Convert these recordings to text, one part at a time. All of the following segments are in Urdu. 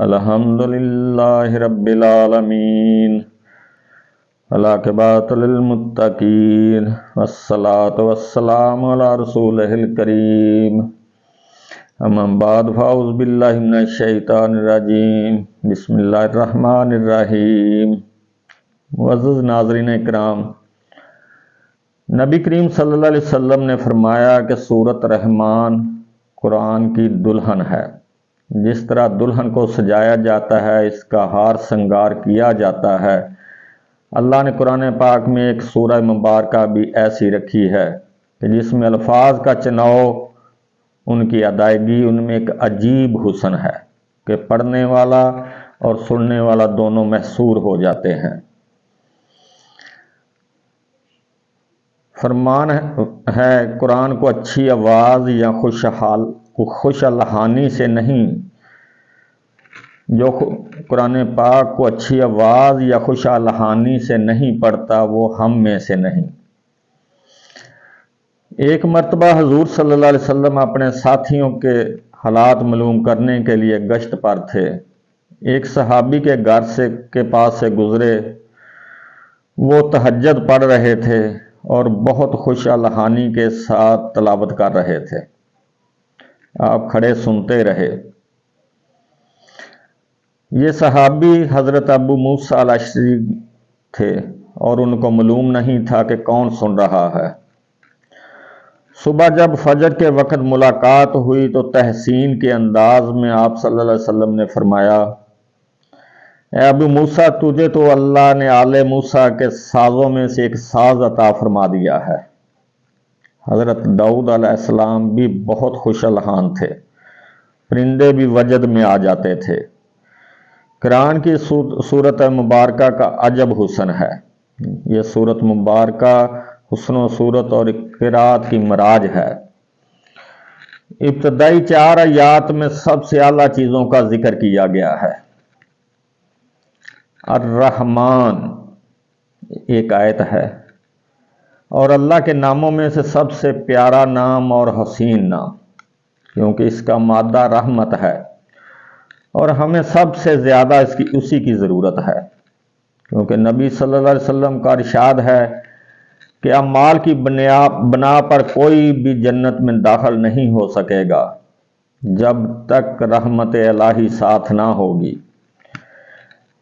الحمدللہ رب العالمین والعاقبۃ للمتقین والصلاۃ والسلام علی رسولہ الکریم اما بعد فاعوذ باللہ من الشیطان الرجیم بسم اللہ الرحمن الرحیم۔ معزز ناظرین اکرام، نبی کریم صلی اللہ علیہ وسلم نے فرمایا کہ سورۃ رحمان قرآن کی دلہن ہے۔ جس طرح دلہن کو سجایا جاتا ہے، اس کا ہار سنگار کیا جاتا ہے، اللہ نے قرآن پاک میں ایک سورہ مبارکہ بھی ایسی رکھی ہے کہ جس میں الفاظ کا چناؤ، ان کی ادائیگی، ان میں ایک عجیب حسن ہے کہ پڑھنے والا اور سننے والا دونوں محصور ہو جاتے ہیں۔ فرمان ہے قرآن کو اچھی آواز یا خوش الحانی سے نہیں، جو قرآن پاک کو اچھی آواز یا خوش الحانی سے نہیں پڑھتا وہ ہم میں سے نہیں۔ ایک مرتبہ حضور صلی اللہ علیہ وسلم اپنے ساتھیوں کے حالات معلوم کرنے کے لیے گشت پر تھے۔ ایک صحابی کے گھر کے پاس سے گزرے، وہ تہجد پڑھ رہے تھے اور بہت خوش الحانی کے ساتھ تلاوت کر رہے تھے۔ آپ کھڑے سنتے رہے۔ یہ صحابی حضرت ابو موسیٰ الاشعری تھے اور ان کو معلوم نہیں تھا کہ کون سن رہا ہے۔ صبح جب فجر کے وقت ملاقات ہوئی تو تحسین کے انداز میں آپ صلی اللہ علیہ وسلم نے فرمایا، اے ابو موسیٰ، تجھے تو اللہ نے آل موسیٰ کے سازوں میں سے ایک ساز عطا فرما دیا ہے۔ حضرت داؤد علیہ السلام بھی بہت خوش الحان تھے، پرندے بھی وجد میں آ جاتے تھے۔ قرآن کی سورت مبارکہ کا عجب حسن ہے۔ یہ سورت مبارکہ حسن و صورت اور قرات کی معراج ہے۔ ابتدائی 4 آیات میں سب سے اعلیٰ چیزوں کا ذکر کیا گیا ہے۔ الرحمن ایک آیت ہے، اور اللہ کے ناموں میں سے سب سے پیارا نام اور حسین نام، کیونکہ اس کا مادہ رحمت ہے، اور ہمیں سب سے زیادہ اسی کی ضرورت ہے، کیونکہ نبی صلی اللہ علیہ وسلم کا ارشاد ہے کہ اعمال کی بنا پر کوئی بھی جنت میں داخل نہیں ہو سکے گا جب تک رحمت الہی ساتھ نہ ہوگی۔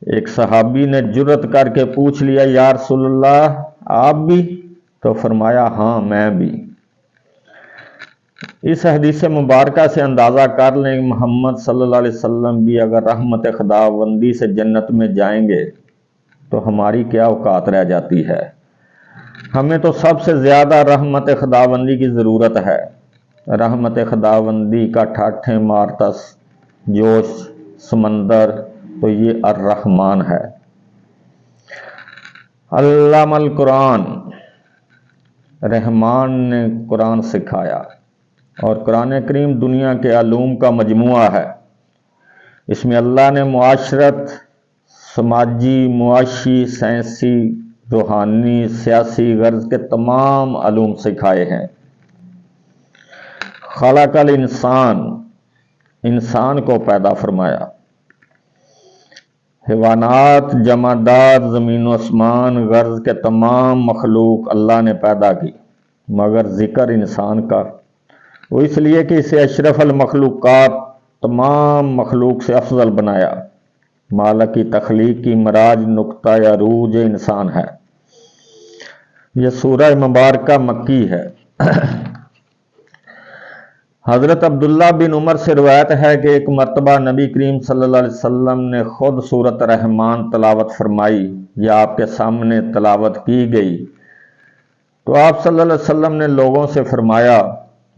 ایک صحابی نے جرأت کر کے پوچھ لیا، یا رسول اللہ، آپ بھی؟ تو فرمایا، ہاں میں بھی۔ اس حدیث مبارکہ سے اندازہ کر لیں کہ محمد صلی اللہ علیہ وسلم بھی اگر رحمت خداوندی سے جنت میں جائیں گے تو ہماری کیا اوقات رہ جاتی ہے۔ ہمیں تو سب سے زیادہ رحمت خداوندی کی ضرورت ہے۔ رحمت خداوندی کا ٹھاٹھیں مارتا جوش سمندر تو یہ الرحمن ہے۔ علم القرآن، رحمان نے قرآن سکھایا، اور قرآن کریم دنیا کے علوم کا مجموعہ ہے۔ اس میں اللہ نے معاشرت، سماجی، معاشی، سائنسی، روحانی، سیاسی غرض کے تمام علوم سکھائے ہیں۔ خلق الانسان، انسان کو پیدا فرمایا۔ حیوانات، جمادات، زمین و آسمان غرض کے تمام مخلوق اللہ نے پیدا کی، مگر ذکر انسان کا وہ اس لیے کہ اسے اشرف المخلوقات، تمام مخلوق سے افضل بنایا۔ مالک کی تخلیق کی معراج، نقطہ عروج انسان ہے۔ یہ سورہ مبارکہ مکی ہے۔ حضرت عبداللہ بن عمر سے روایت ہے کہ ایک مرتبہ نبی کریم صلی اللہ علیہ وسلم نے خود سورۃ رحمان تلاوت فرمائی یا آپ کے سامنے تلاوت کی گئی تو آپ صلی اللہ علیہ وسلم نے لوگوں سے فرمایا،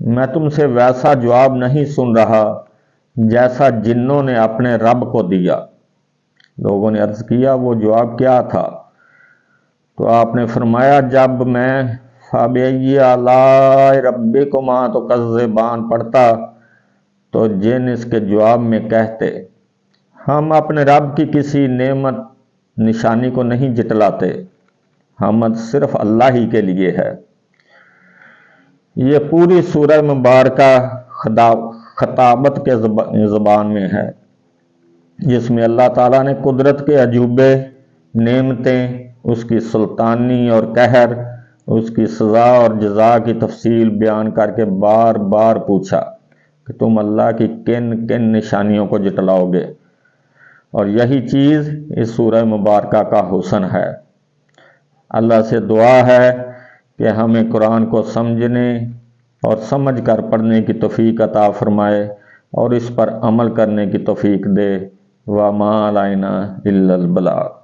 میں تم سے ویسا جواب نہیں سن رہا جیسا جنوں نے اپنے رب کو دیا۔ لوگوں نے عرض کیا، وہ جواب کیا تھا؟ تو آپ نے فرمایا، جب میں فَبِأَيِّ آلَاءِ رَبِّكُمَا تُكَذِّبَانِ پڑھتا تو جن اس کے جواب میں کہتے، ہم اپنے رب کی کسی نعمت نشانی کو نہیں جٹلاتے، حمد صرف اللہ ہی کے لیے ہے۔ یہ پوری سورہ مبارکہ خطابت کے زبان میں ہے، جس میں اللہ تعالیٰ نے قدرت کے عجوبے، نعمتیں، اس کی سلطانی اور قہر، اس کی سزا اور جزا کی تفصیل بیان کر کے بار بار پوچھا کہ تم اللہ کی کن کن نشانیوں کو جٹلاؤ گے، اور یہی چیز اس سورہ مبارکہ کا حسن ہے۔ اللہ سے دعا ہے کہ ہمیں قرآن کو سمجھنے اور سمجھ کر پڑھنے کی توفیق عطا فرمائے اور اس پر عمل کرنے کی توفیق دے۔ وَمَا عَلَيْنَا إِلَّا الْبَلَاغُ۔